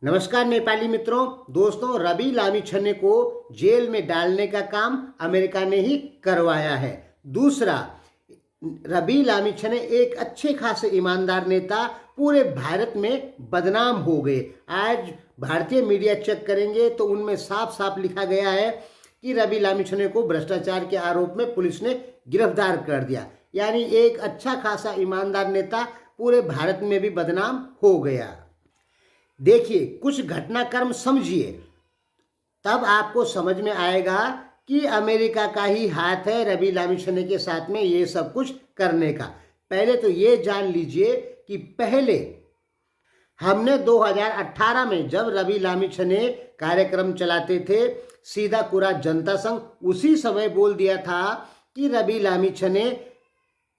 नमस्कार नेपाली मित्रों, दोस्तों, रवि लामिछाने को जेल में डालने का काम अमेरिका ने ही करवाया है। दूसरा, रवि लामिछाने एक अच्छे खासे ईमानदार नेता पूरे भारत में बदनाम हो गए। आज भारतीय मीडिया चेक करेंगे तो उनमें साफ साफ लिखा गया है कि रवि लामिछाने को भ्रष्टाचार के आरोप में पुलिस ने गिरफ्तार कर दिया। यानी एक अच्छा खासा ईमानदार नेता पूरे भारत में भी बदनाम हो गया। देखिए, कुछ घटनाक्रम समझिए, तब आपको समझ में आएगा कि अमेरिका का ही हाथ है रवि लामिछाने के साथ में ये सब कुछ करने का। पहले तो ये जान लीजिए कि पहले हमने 2018 में जब रवि लामिछाने कार्यक्रम चलाते थे सीधा कुरा जनता संघ, उसी समय बोल दिया था कि रवि लामिछाने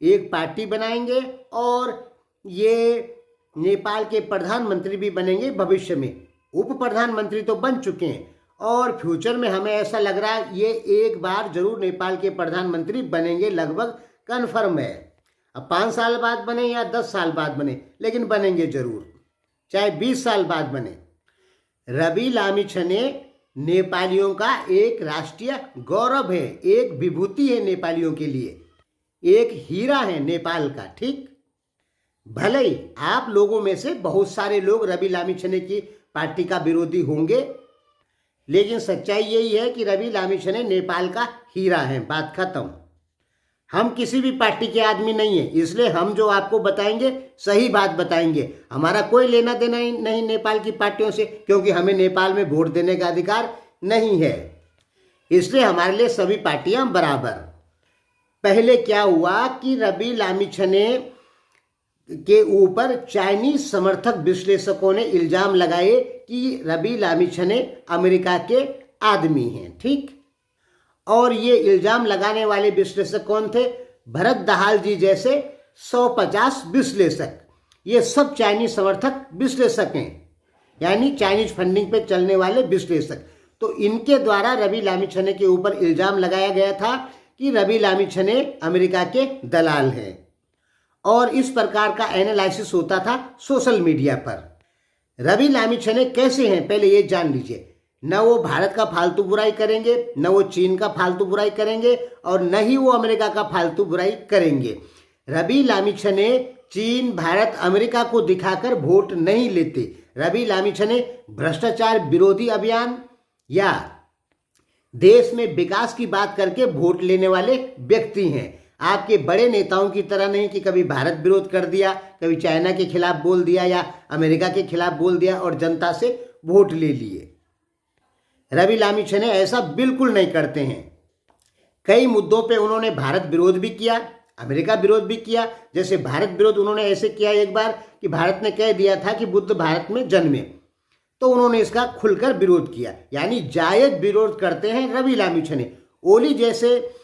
एक पार्टी बनाएंगे और ये नेपाल के प्रधानमंत्री भी बनेंगे भविष्य में। उप प्रधानमंत्री तो बन चुके हैं और फ्यूचर में हमें ऐसा लग रहा है ये एक बार जरूर नेपाल के प्रधानमंत्री बनेंगे, लगभग कन्फर्म है। अब 5 साल बाद बने या 10 साल बाद बने, लेकिन बनेंगे जरूर, चाहे 20 साल बाद बने। रवि लामिछाने नेपालियों का एक राष्ट्रीय गौरव है, एक विभूति है नेपालियों के लिए, एक हीरा है नेपाल का। ठीक, भले ही आप लोगों में से बहुत सारे लोग रवि लामिछाने की पार्टी का विरोधी होंगे, लेकिन सच्चाई यही है कि रवि लामिछाने नेपाल का हीरा है। बात खत्म। हम किसी भी पार्टी के आदमी नहीं है, इसलिए हम जो आपको बताएंगे सही बात बताएंगे। हमारा कोई लेना देना नहीं नेपाल की पार्टियों से, क्योंकि हमें नेपाल में वोट देने का अधिकार नहीं है, इसलिए हमारे लिए सभी पार्टियां बराबर। पहले क्या हुआ कि रवि लामिछाने के ऊपर चाइनीज समर्थक विश्लेषकों ने इल्जाम लगाए कि रवि लामिछाने अमेरिका के आदमी हैं। ठीक, और ये इल्जाम लगाने वाले विश्लेषक कौन थे? भरत दाहाल जी जैसे 150 विश्लेषक। ये सब चाइनीज समर्थक विश्लेषक हैं, यानी चाइनीज फंडिंग पे चलने वाले विश्लेषक। तो इनके द्वारा रवि लामिछाने के ऊपर इल्जाम लगाया गया था कि रवि लामिछाने अमेरिका के दलाल हैं, और इस प्रकार का एनालिसिस होता था सोशल मीडिया पर। रवि लामिछाने कैसे हैं पहले ये जान लीजिए। न वो भारत का फालतू बुराई करेंगे, न वो चीन का फालतू बुराई करेंगे, और न ही वो अमेरिका का फालतू बुराई करेंगे। रवि लामिछाने चीन, भारत, अमेरिका को दिखाकर वोट नहीं लेते। रवि लामिछाने भ्रष्टाचार विरोधी अभियान या देश में विकास की बात करके वोट लेने वाले व्यक्ति हैं। आपके बड़े नेताओं की तरह नहीं कि कभी भारत विरोध कर दिया, कभी चाइना के खिलाफ बोल दिया या अमेरिका के खिलाफ बोल दिया और जनता से वोट ले लिए। रवि लामिछाने ऐसा बिल्कुल नहीं करते हैं। कई मुद्दों पे उन्होंने भारत विरोध भी किया, अमेरिका विरोध भी किया। जैसे भारत विरोध उन्होंने ऐसे किया एक बार कि भारत ने कह दिया था कि बुद्ध भारत में जन्मे, तो उन्होंने इसका खुलकर विरोध किया। यानी जायज विरोध करते हैं रवि लामिछाने। ओली जैसे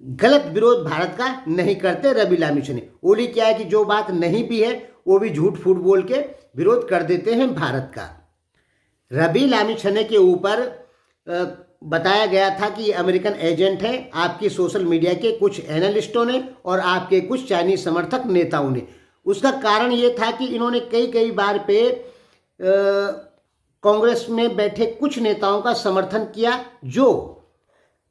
गलत विरोध भारत का नहीं करते रवि लामिछाने। ओली क्या है कि जो बात नहीं भी है वो भी झूठ फूट बोल के विरोध कर देते हैं भारत का। रवि लामिछाने के ऊपर बताया गया था कि ये अमेरिकन एजेंट हैं, आपकी सोशल मीडिया के कुछ एनालिस्टों ने और आपके कुछ चाइनीज समर्थक नेताओं ने। उसका कारण ये था कि इन्होंने कई बार पे कांग्रेस में बैठे कुछ नेताओं का समर्थन किया जो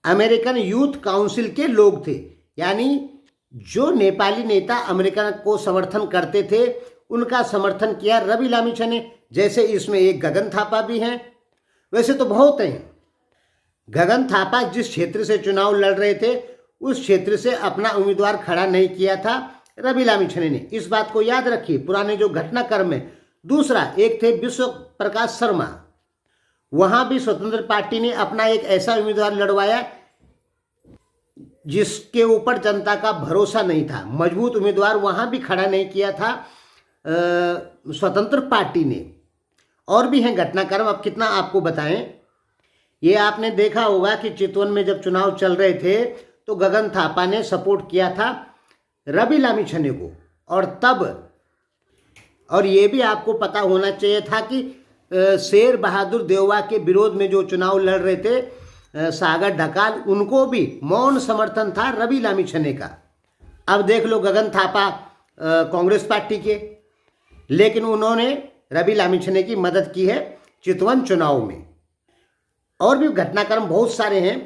अमेरिकन यूथ काउंसिल के लोग थे। यानी जो नेपाली नेता अमेरिका को समर्थन करते थे उनका समर्थन किया रवि लामिछाने। जैसे इसमें एक गगन थापा भी हैं, वैसे तो बहुत हैं। गगन थापा जिस क्षेत्र से चुनाव लड़ रहे थे उस क्षेत्र से अपना उम्मीदवार खड़ा नहीं किया था रवि लामिछाने ने। इस बात को याद रखिए, पुराने जो घटनाक्रम है। दूसरा, एक थे विश्व प्रकाश शर्मा, वहां भी स्वतंत्र पार्टी ने अपना एक ऐसा उम्मीदवार लड़वाया जिसके ऊपर जनता का भरोसा नहीं था। मजबूत उम्मीदवार वहां भी खड़ा नहीं किया था स्वतंत्र पार्टी ने। और भी हैं घटनाक्रम, अब कितना आपको बताएं। ये आपने देखा होगा कि चितवन में जब चुनाव चल रहे थे तो गगन थापा ने सपोर्ट किया था रवि लामिछाने को, और ये भी आपको पता होना चाहिए था कि शेर बहादुर देववा के विरोध में जो चुनाव लड़ रहे थे सागर ढकाल, उनको भी मौन समर्थन था रवि लामिछाने का। अब देख लो, गगन थापा कांग्रेस पार्टी के, लेकिन उन्होंने रवि लामिछने की मदद की है चितवन चुनाव में। और भी घटनाक्रम बहुत सारे हैं,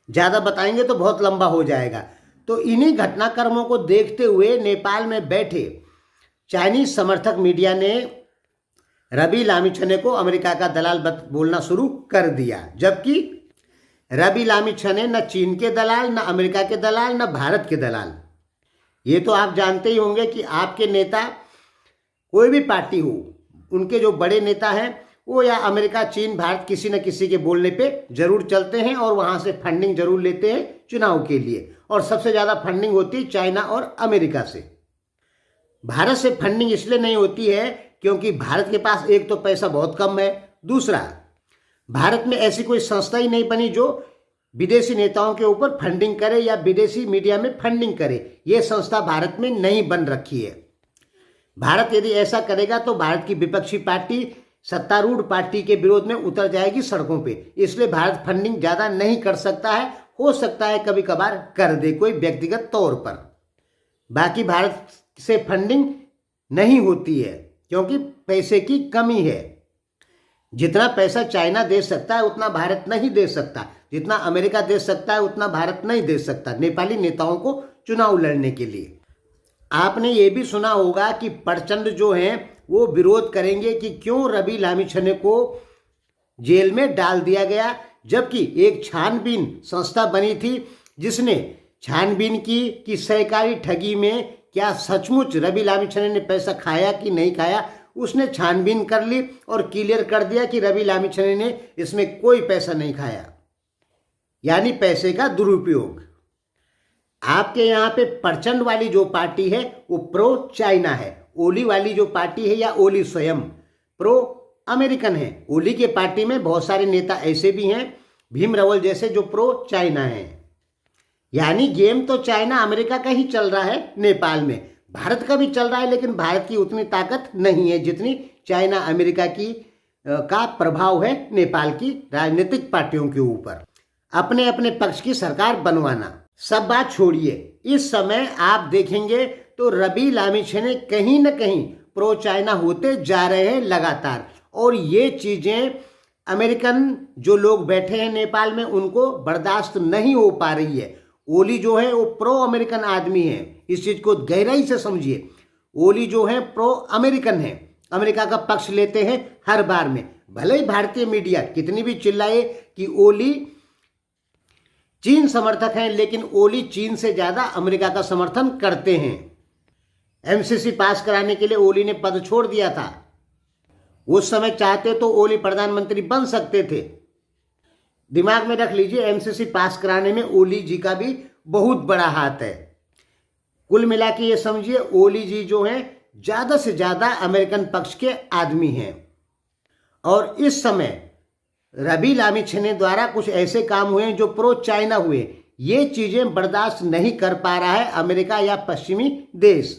ज़्यादा बताएंगे तो बहुत लंबा हो जाएगा। तो इन्हीं घटनाक्रमों को देखते हुए नेपाल में बैठे चाइनीज समर्थक मीडिया ने रवि लामिछने को अमेरिका का दलाल बोलना शुरू कर दिया, जबकि रवि लामिछने न चीन के दलाल, न अमेरिका के दलाल, न भारत के दलाल। ये तो आप जानते ही होंगे कि आपके नेता कोई भी पार्टी हो, उनके जो बड़े नेता हैं वो या अमेरिका, चीन, भारत किसी न किसी के बोलने पे जरूर चलते हैं और वहाँ से फंडिंग जरूर लेते हैं चुनाव के लिए। और सबसे ज़्यादा फंडिंग होती है चाइना और अमेरिका से। भारत से फंडिंग इसलिए नहीं होती है क्योंकि भारत के पास एक तो पैसा बहुत कम है, दूसरा भारत में ऐसी कोई संस्था ही नहीं बनी जो विदेशी नेताओं के ऊपर फंडिंग करे या विदेशी मीडिया में फंडिंग करे। ये संस्था भारत में नहीं बन रखी है। भारत यदि ऐसा करेगा तो भारत की विपक्षी पार्टी सत्तारूढ़ पार्टी के विरोध में उतर जाएगी सड़कों पे। इसलिए भारत फंडिंग ज़्यादा नहीं कर सकता है, हो सकता है कभी कभार कर दे कोई व्यक्तिगत तौर पर। बाकी भारत से फंडिंग नहीं होती है क्योंकि पैसे की कमी है। जितना पैसा चाइना दे सकता है उतना भारत नहीं दे सकता, जितना अमेरिका दे सकता है उतना भारत नहीं दे सकता नेपाली नेताओं को चुनाव लड़ने के लिए। आपने ये भी सुना होगा कि प्रचंड जो हैं वो विरोध करेंगे कि क्यों रवि लामिछने को जेल में डाल दिया गया, जबकि एक छानबीन संस्था बनी थी जिसने छानबीन की कि सहकारी ठगी में क्या सचमुच रवि लामिछने ने पैसा खाया कि नहीं खाया। उसने छानबीन कर ली और क्लियर कर दिया कि रवि लामिछने ने इसमें कोई पैसा नहीं खाया, यानी पैसे का दुरुपयोग। आपके यहाँ पे प्रचंड वाली जो पार्टी है वो प्रो चाइना है, ओली वाली जो पार्टी है या ओली स्वयं प्रो अमेरिकन है। ओली के पार्टी में बहुत सारे नेता ऐसे भी हैं भीम रावल जैसे जो प्रो चाइना हैं। यानी गेम तो चाइना अमेरिका का ही चल रहा है नेपाल में, भारत का भी चल रहा है, लेकिन भारत की उतनी ताकत नहीं है जितनी चाइना अमेरिका की का प्रभाव है नेपाल की राजनीतिक पार्टियों के ऊपर। अपने अपने पक्ष की सरकार बनवाना, सब बात छोड़िए। इस समय आप देखेंगे तो रवि लामिछने कहीं न कहीं प्रो चाइना होते जा रहे हैं लगातार। और ये चीज़ें अमेरिकन जो लोग बैठे हैं नेपाल में उनको बर्दाश्त नहीं हो पा रही है। ओली जो है वो प्रो अमेरिकन आदमी है, इस चीज़ को गहराई से समझिए। ओली जो है प्रो अमेरिकन है, अमेरिका का पक्ष लेते हैं हर बार में। भले ही भारतीय मीडिया कितनी भी चिल्लाए कि ओली चीन समर्थक हैं, लेकिन ओली चीन से ज़्यादा अमेरिका का समर्थन करते हैं। एमसीसी पास कराने के लिए ओली ने पद छोड़ दिया था। उस समय चाहते तो ओली प्रधानमंत्री बन सकते थे। दिमाग में रख लीजिए, एमसीसी पास कराने में ओली जी का भी बहुत बड़ा हाथ है। कुल मिला के ये समझिए ओली जी जो हैं ज़्यादा से ज़्यादा अमेरिकन पक्ष के आदमी हैं। और इस समय रवि लामिछने द्वारा कुछ ऐसे काम हुए हैं जो प्रो चाइना हुए। ये चीज़ें बर्दाश्त नहीं कर पा रहा है अमेरिका या पश्चिमी देश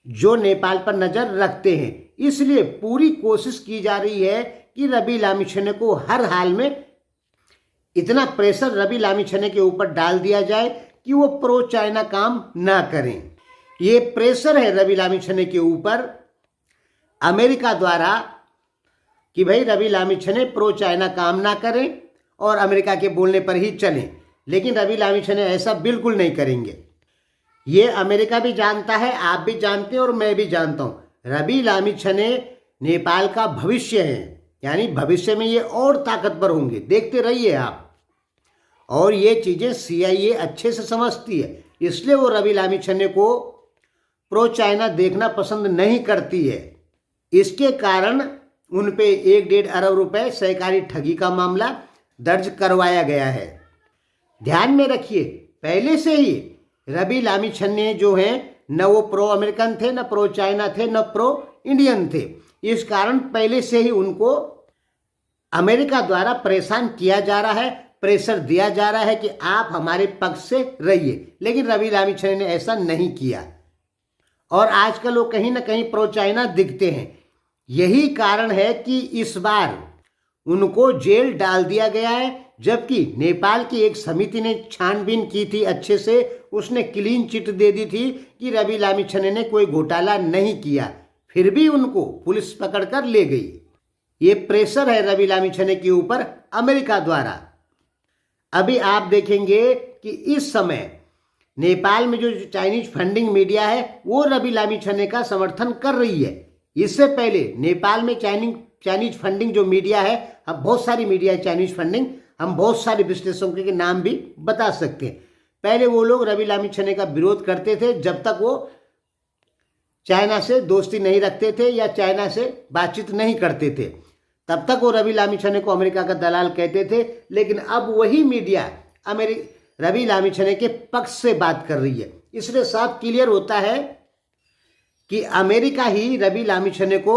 जो नेपाल पर नज़र रखते हैं। इसलिए पूरी कोशिश की जा रही है कि रवि लामिछने को हर हाल में इतना प्रेशर रवि लामिछने के ऊपर डाल दिया जाए कि वो प्रो चाइना काम ना करें। ये प्रेशर है रवि लामिछने के ऊपर अमेरिका द्वारा कि भाई रवि लामिछने प्रो चाइना काम ना करें और अमेरिका के बोलने पर ही चलें। लेकिन रवि लामिछने ऐसा बिल्कुल नहीं करेंगे। ये अमेरिका भी जानता है, आप भी जानते हैं और मैं भी जानता हूँ। रवि लामिछने नेपाल का भविष्य है, यानी भविष्य में ये और ताकतवर होंगे, देखते रहिए आप। और ये चीज़ें CIA अच्छे से समझती है, इसलिए वो रवि लामिछने को प्रो चाइना देखना पसंद नहीं करती है। इसके कारण उन पे 1-1.5 अरब रुपए सहकारी ठगी का मामला दर्ज करवाया गया है। ध्यान में रखिए, पहले से ही रवि लामिछने जो हैं न वो प्रो अमेरिकन थे, न प्रो चाइना थे, न प्रो इंडियन थे। इस कारण पहले से ही उनको अमेरिका द्वारा परेशान किया जा रहा है, प्रेशर दिया जा रहा है कि आप हमारे पक्ष से रहिए। लेकिन रवि लामिछने ने ऐसा नहीं किया और आजकल वो कहीं ना कहीं प्रो चाइना दिखते हैं। यही कारण है कि इस बार उनको जेल डाल दिया गया है, जबकि नेपाल की एक समिति ने छानबीन की थी अच्छे से, उसने क्लीन चिट दे दी थी कि रवि लामिछने ने कोई घोटाला नहीं किया। फिर भी उनको पुलिस पकड़कर ले गई। ये प्रेशर है रवि लामिछाने के ऊपर अमेरिका द्वारा। अभी आप देखेंगे कि इस समय नेपाल में जो चाइनीज फंडिंग मीडिया है वो रवि लामिछाने का समर्थन कर रही है। इससे पहले नेपाल में चाइनीज फंडिंग जो मीडिया है, अब बहुत सारी मीडिया है चाइनीज फंडिंग, हम बहुत सारे विश्लेषकों के नाम भी बता सकते हैं। पहले वो लोग रवि लामिछाने का विरोध करते थे जब तक वो चाइना से दोस्ती नहीं रखते थे या चाइना से बातचीत नहीं करते थे, तब तक वो रवि लामिछाने को अमेरिका का दलाल कहते थे। लेकिन अब वही मीडिया रवि लामिछाने के पक्ष से बात कर रही है। इसलिए साफ क्लियर होता है कि अमेरिका ही रवि लामिछाने को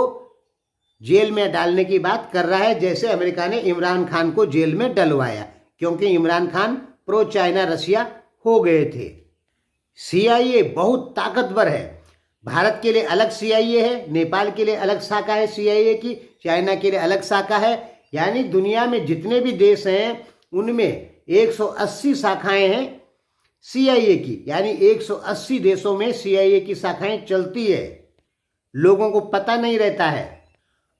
जेल में डालने की बात कर रहा है, जैसे अमेरिका ने इमरान खान को जेल में डलवाया, क्योंकि Imran Khan pro China Russia हो गए थे। CIA बहुत ताकतवर है। भारत के लिए अलग CIA है, नेपाल के लिए अलग शाखा है CIA की, चाइना के लिए अलग शाखा है। यानी दुनिया में जितने भी देश हैं उनमें 180 शाखाएं हैं CIA की, यानी 180 देशों में CIA की शाखाएं चलती है। लोगों को पता नहीं रहता है।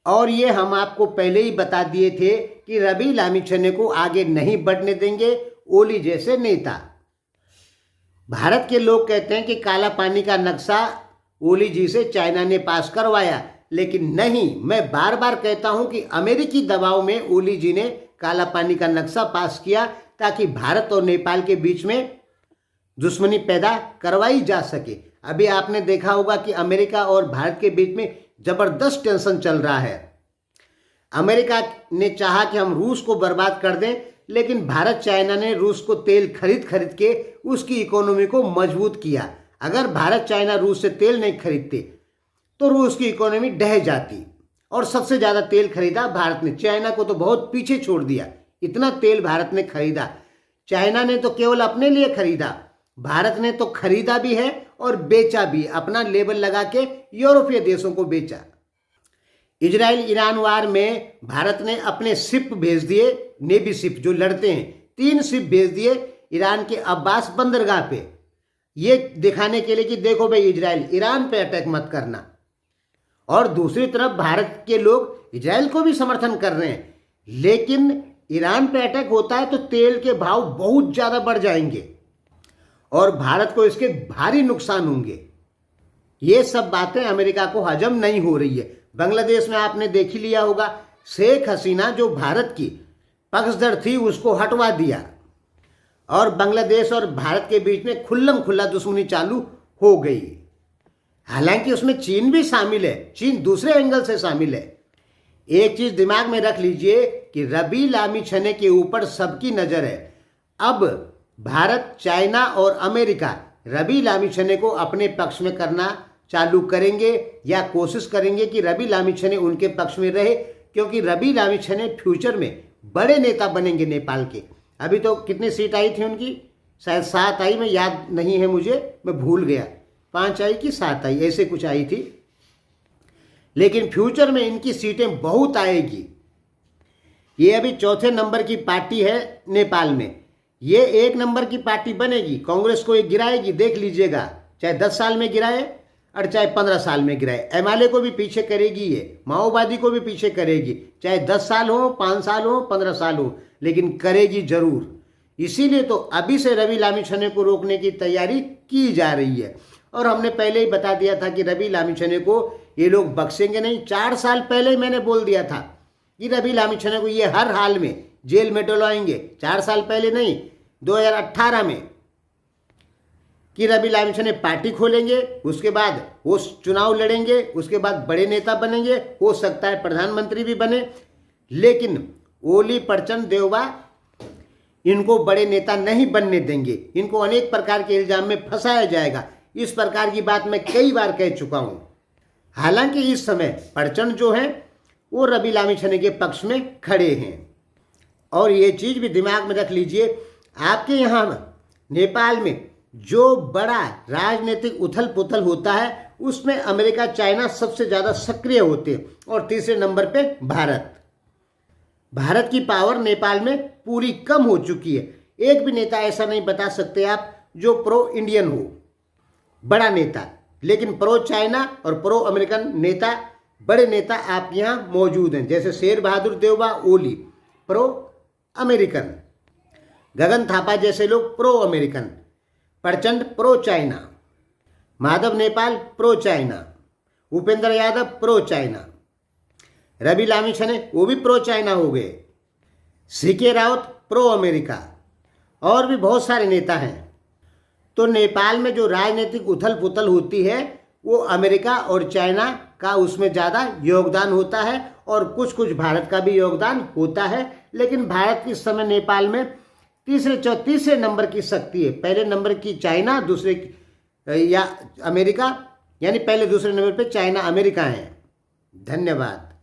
और ये हम आपको पहले ही बता दिए थे कि रवि लामिछाने को आगे नहीं बढ़ने देंगे ओली जैसे नेता। भारत के लोग कहते हैं कि काला पानी का नक्शा ओली जी से चाइना ने पास करवाया, लेकिन नहीं, मैं बार बार कहता हूं कि अमेरिकी दबाव में ओली जी ने काला पानी का नक्शा पास किया ताकि भारत और नेपाल के बीच में दुश्मनी पैदा करवाई जा सके। अभी आपने देखा होगा कि अमेरिका और भारत के बीच में जबरदस्त टेंशन चल रहा है। अमेरिका ने चाहा कि हम रूस को बर्बाद कर दें, लेकिन भारत चाइना ने रूस को तेल खरीद के उसकी इकोनॉमी को मजबूत किया। अगर भारत चाइना रूस से तेल नहीं खरीदते तो रूस की इकोनॉमी ढह जाती। और सबसे ज़्यादा तेल खरीदा भारत ने, चाइना को तो बहुत पीछे छोड़ दिया। इतना तेल भारत ने खरीदा। चाइना ने तो केवल अपने लिए खरीदा, भारत ने तो खरीदा भी है और बेचा भी, अपना लेबल लगा के यूरोपीय देशों को बेचा। इजराइल ईरान वार में भारत ने अपने शिप भेज दिए, नेवी शिप जो लड़ते हैं, 3 शिप भेज दिए ईरान के अब्बास बंदरगाह पे, ये दिखाने के लिए कि देखो भाई इजराइल ईरान पे अटैक मत करना। और दूसरी तरफ भारत के लोग इजराइल को भी समर्थन कर रहे हैं, लेकिन ईरान पे अटैक होता है तो तेल के भाव बहुत ज़्यादा बढ़ जाएंगे और भारत को इसके भारी नुकसान होंगे। ये सब बातें अमेरिका को हजम नहीं हो रही है। बांग्लादेश में आपने देख ही लिया होगा, शेख हसीना जो भारत की पक्षधर थी उसको हटवा दिया और बांग्लादेश और भारत के बीच में खुल्लम खुल्ला दुश्मनी चालू हो गई। हालांकि उसमें चीन भी शामिल है, चीन दूसरे एंगल से शामिल है। एक चीज दिमाग में रख लीजिए कि रवि लामिछाने के ऊपर सबकी नजर है। अब भारत, चाइना और अमेरिका रवि लामिछाने को अपने पक्ष में करना चालू करेंगे या कोशिश करेंगे कि रवि लामिछाने उनके पक्ष में रहे, क्योंकि रवि लामिछाने फ्यूचर में बड़े नेता बनेंगे नेपाल के। अभी तो कितनी सीट आई थी उनकी, शायद 7 आई, मैं याद नहीं है मुझे, मैं भूल गया, 5 आई कि 7 आई, ऐसे कुछ आई थी। लेकिन फ्यूचर में इनकी सीटें बहुत आएगी। ये अभी 4थे नंबर की पार्टी है नेपाल में, ये 1 नंबर की पार्टी बनेगी, कांग्रेस को ये गिराएगी, देख लीजिएगा, चाहे 10 साल में गिराए और चाहे 15 साल में गिराए। MLA को भी पीछे करेगी, ये माओवादी को भी पीछे करेगी, चाहे 10 साल हो, 5 साल हो, 15 साल हो, लेकिन करेगी जरूर। इसीलिए तो अभी से रवि लामिछाने को रोकने की तैयारी की जा रही है। और हमने पहले ही बता दिया था कि रवि लामिछाने को ये लोग बख्शेंगे नहीं। 4 साल पहले मैंने बोल दिया था कि रवि लामिछाने को ये हर हाल में जेल में डलवाएंगे। 4 साल पहले नहीं, 2018 में, कि रवि लामिछाने पार्टी खोलेंगे, उसके बाद वो चुनाव लड़ेंगे, उसके बाद बड़े नेता बनेंगे, हो सकता है प्रधानमंत्री भी बने। लेकिन ओली, प्रचंड, देवबा इनको बड़े नेता नहीं बनने देंगे, इनको अनेक प्रकार के इल्जाम में फंसाया जाएगा। इस प्रकार की बात मैं कई बार कह चुका हूं। हालांकि इस समय प्रचंड जो है वो रवि लामिछाने के पक्ष में खड़े हैं। और ये चीज भी दिमाग में रख लीजिए, आपके यहाँ नेपाल में जो बड़ा राजनीतिक उथल पुथल होता है उसमें अमेरिका, चाइना सबसे ज्यादा सक्रिय होते हैं और तीसरे नंबर पे भारत। भारत की पावर नेपाल में पूरी कम हो चुकी है। एक भी नेता ऐसा नहीं बता सकते आप जो प्रो इंडियन हो, बड़ा नेता। लेकिन प्रो चाइना और प्रो अमेरिकन नेता, बड़े नेता आपके यहाँ मौजूद हैं, जैसे शेर बहादुर देवबा ओली प्रो अमेरिकन, गगन थापा जैसे लोग pro American, Prachanda pro China, Madhav Nepal pro China, Upendra Yadav pro China, Rabi Lamichhane वो भी प्रो चाइना हो गए, सीके रावत प्रो अमेरिका, और भी बहुत सारे नेता हैं। तो नेपाल में जो राजनीतिक उथल पुथल होती है वो अमेरिका और चाइना का उसमें ज़्यादा योगदान होता है, और कुछ कुछ भारत का भी योगदान होता है। लेकिन भारत की इस समय नेपाल में तीसरे नंबर की शक्ति है। पहले नंबर की चाइना, दूसरे या अमेरिका, यानी पहले दूसरे नंबर पे चाइना अमेरिका है। धन्यवाद।